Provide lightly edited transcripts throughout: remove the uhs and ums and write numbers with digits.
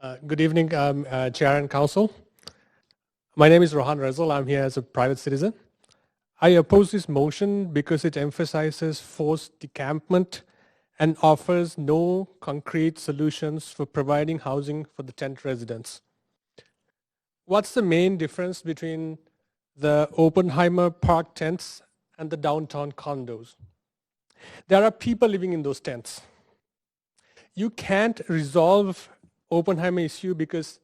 Good evening, Chair and Council. My name is Rohan Rezal. I'm here as a private citizen. I oppose this motion because it emphasizes forced decampment and offers no concrete solutions for providing housing for the tent residents. What's the main difference between the Oppenheimer Park tents and the downtown condos? There are people living in those tents. You can't resolve Oppenheimer issue because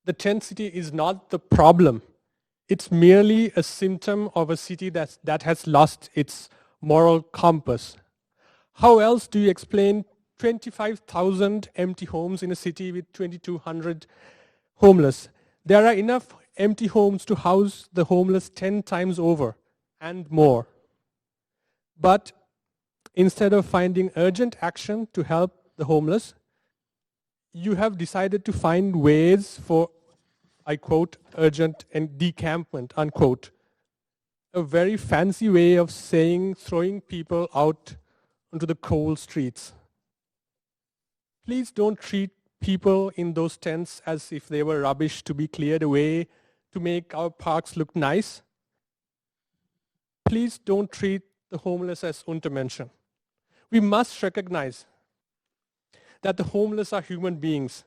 the tent city is not the problem. It's merely a symptom of a city that has lost its moral compass. How else do you explain 25,000 empty homes in a city with 2,200 homeless? There are enough empty homes to house the homeless 10 times over and more. But instead of finding urgent action to help the homeless, you have decided to find ways for, I quote, urgent and decampment, unquote. A very fancy way of saying throwing people out onto the cold streets. Please don't treat people in those tents as if they were rubbish to be cleared away to make our parks look nice. Please don't treat the homeless as Untermenschen. We must recognize that the homeless are human beings.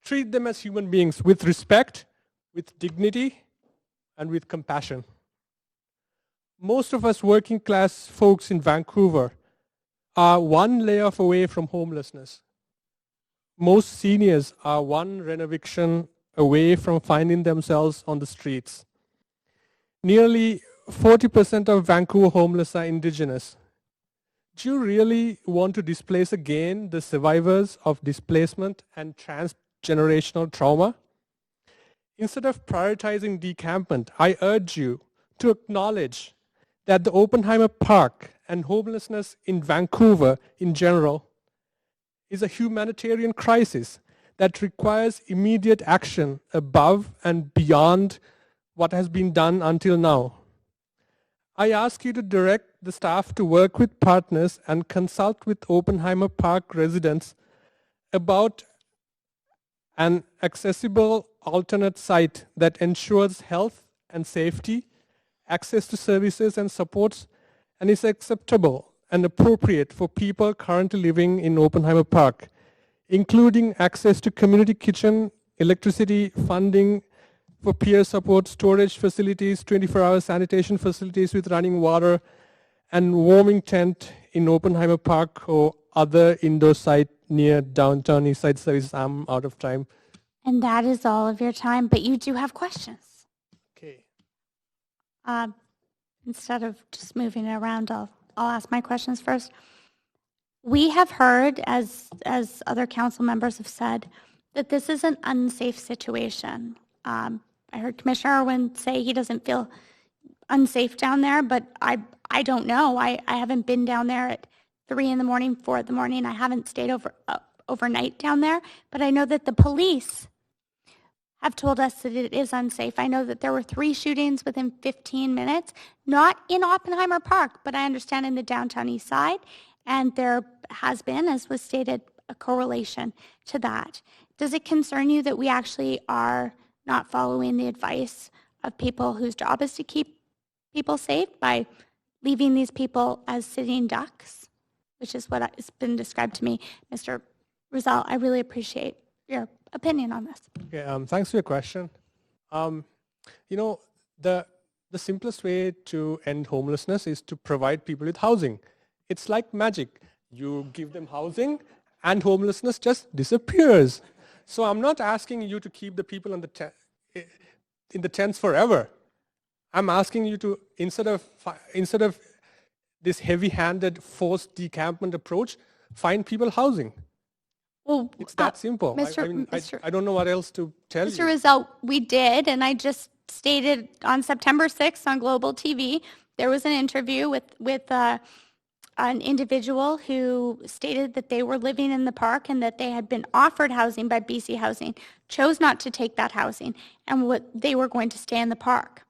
Treat them as human beings with respect, with dignity, and with compassion. Most of us working class folks in Vancouver are one layoff away from homelessness. Most seniors are one renoviction away from finding themselves on the streets. Nearly 40% of Vancouver homeless are indigenous. Do you really want to displace again the survivors of displacement and transgenerational trauma? Instead of prioritizing decampment, I urge you to acknowledge that the Oppenheimer Park and homelessness in Vancouver in general is a humanitarian crisis that requires immediate action above and beyond what has been done until now. I ask you to direct the staff to work with partners and consult with Oppenheimer Park residents about an accessible alternate site that ensures health and safety, access to services and supports, and is acceptable and appropriate for people currently living in Oppenheimer Park, including access to community kitchen, electricity, funding for peer support, storage facilities, 24-hour sanitation facilities with running water, and warming tent in Oppenheimer Park or other indoor site near downtown East Side Services. I'm out of time. And that is all of your time, but you do have questions. Okay. Instead of just moving it around, I'll ask my questions first. We have heard, as other council members have said, that this is an unsafe situation. I heard Commissioner Irwin say he doesn't feel unsafe down there, but I don't know. I haven't been down there at 3 in the morning, 4 in the morning. I haven't stayed overnight down there, but I know that the police have told us that it is unsafe. I know that there were 3 shootings within 15 minutes, not in Oppenheimer Park, but I understand in the downtown east side, and there has been, as was stated, a correlation to that. Does it concern you that we actually are not following the advice of people whose job is to keep people safe by leaving these people as sitting ducks, which is what has been described to me? Mr. Rizal, I really appreciate your opinion on this. Okay, thanks for your question. You know, the simplest way to end homelessness is to provide people with housing. It's like magic. You give them housing and homelessness just disappears. So I'm not asking you to keep the people in the tents forever. I'm asking you to, instead of this heavy-handed forced decampment approach, find people housing. Well, it's that simple. I don't know what else to tell you. Mr. Rizal, we did, and I just stated on September 6th on Global TV, there was an interview with an individual who stated that they were living in the park and that they had been offered housing by BC Housing, chose not to take that housing, and what they were going to stay in the park.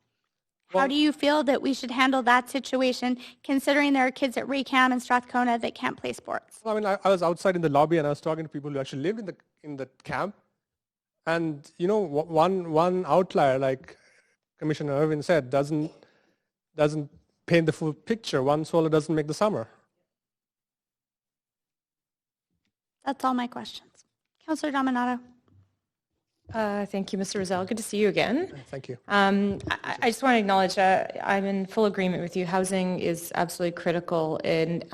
How do you feel that we should handle that situation, considering there are kids at Raycam and Strathcona that can't play sports? Well, I mean, I was outside in the lobby and I was talking to people who actually lived in the camp. And, you know, one outlier, like Commissioner Irwin said, doesn't paint the full picture. One solar doesn't make the summer. That's all my questions. Councillor Dominato. Thank you, Mr. Rizal. Good to see you again. Thank you. I just want to acknowledge I'm in full agreement with you. Housing is absolutely critical. And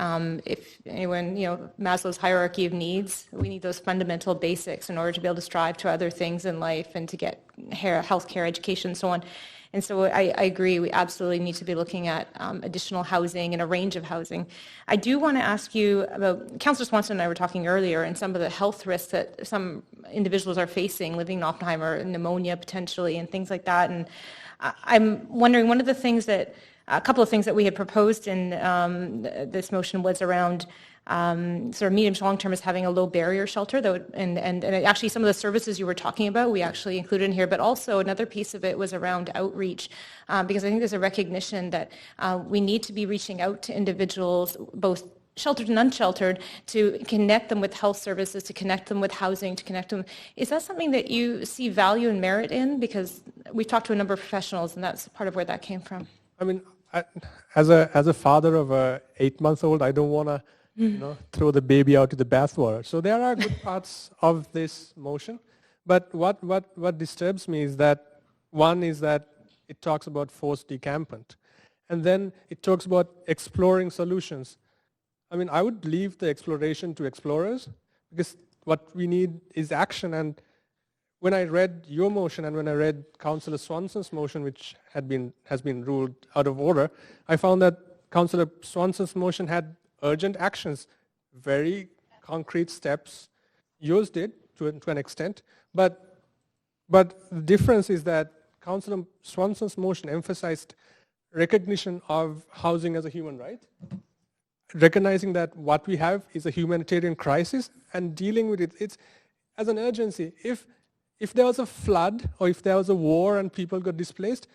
if anyone, you know, Maslow's hierarchy of needs, we need those fundamental basics in order to be able to strive to other things in life and to get health care, education, and so on. And so I agree, we absolutely need to be looking at additional housing and a range of housing. I do want to ask you about, Councillor Swanson and I were talking earlier, and some of the health risks that some individuals are facing living in Oppenheimer, pneumonia potentially, and things like that. And I'm wondering, a couple of things that we had proposed in this motion was around sort of medium to long term is having a low barrier shelter that would, and actually some of the services you were talking about we actually included in here, but also another piece of it was around outreach, because I think there's a recognition that we need to be reaching out to individuals, both sheltered and unsheltered, to connect them with health services, to connect them with housing, to connect them. Is that something that you see value and merit in? Because we've talked to a number of professionals and that's part of where that came from. I mean, as a father of a 8-month-old, I don't want to throw the baby out to the bathwater. So there are good parts of this motion, but what disturbs me is that one is that it talks about forced decampment, and then it talks about exploring solutions. I mean, I would leave the exploration to explorers, because what we need is action. And when I read your motion and when I read Councillor Swanson's motion, which has been ruled out of order, I found that Councillor Swanson's motion had urgent actions, very concrete steps. Yours did to an extent, but the difference is that Councillor Swanson's motion emphasized recognition of housing as a human right, recognizing that what we have is a humanitarian crisis and dealing with it. It's as an urgency. If there was a flood or if there was a war and people got displaced,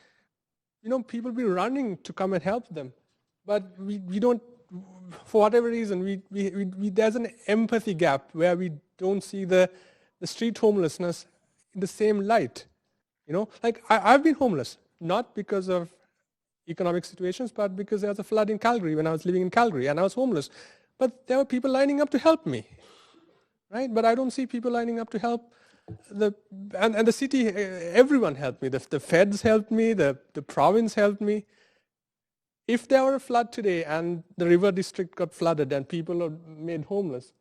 people be running to come and help them. But we don't, for whatever reason, there's an empathy gap where we don't see the street homelessness in the same light. Like I've been homeless, not because of economic situations, but because there was a flood in Calgary when I was living in Calgary and I was homeless. But there were people lining up to help me, right? But I don't see people lining up to help and the city. Everyone helped me. The feds helped me. The province helped me. If there were a flood today and the river district got flooded and people are made homeless,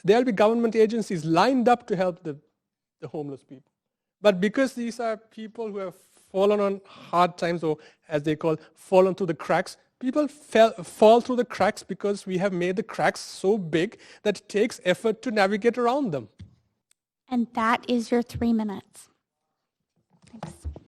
there'll be government agencies lined up to help the homeless people. But because these are people who have fallen on hard times, or as they call, fallen through the cracks, people fall through the cracks because we have made the cracks so big that it takes effort to navigate around them. And that is your 3 minutes.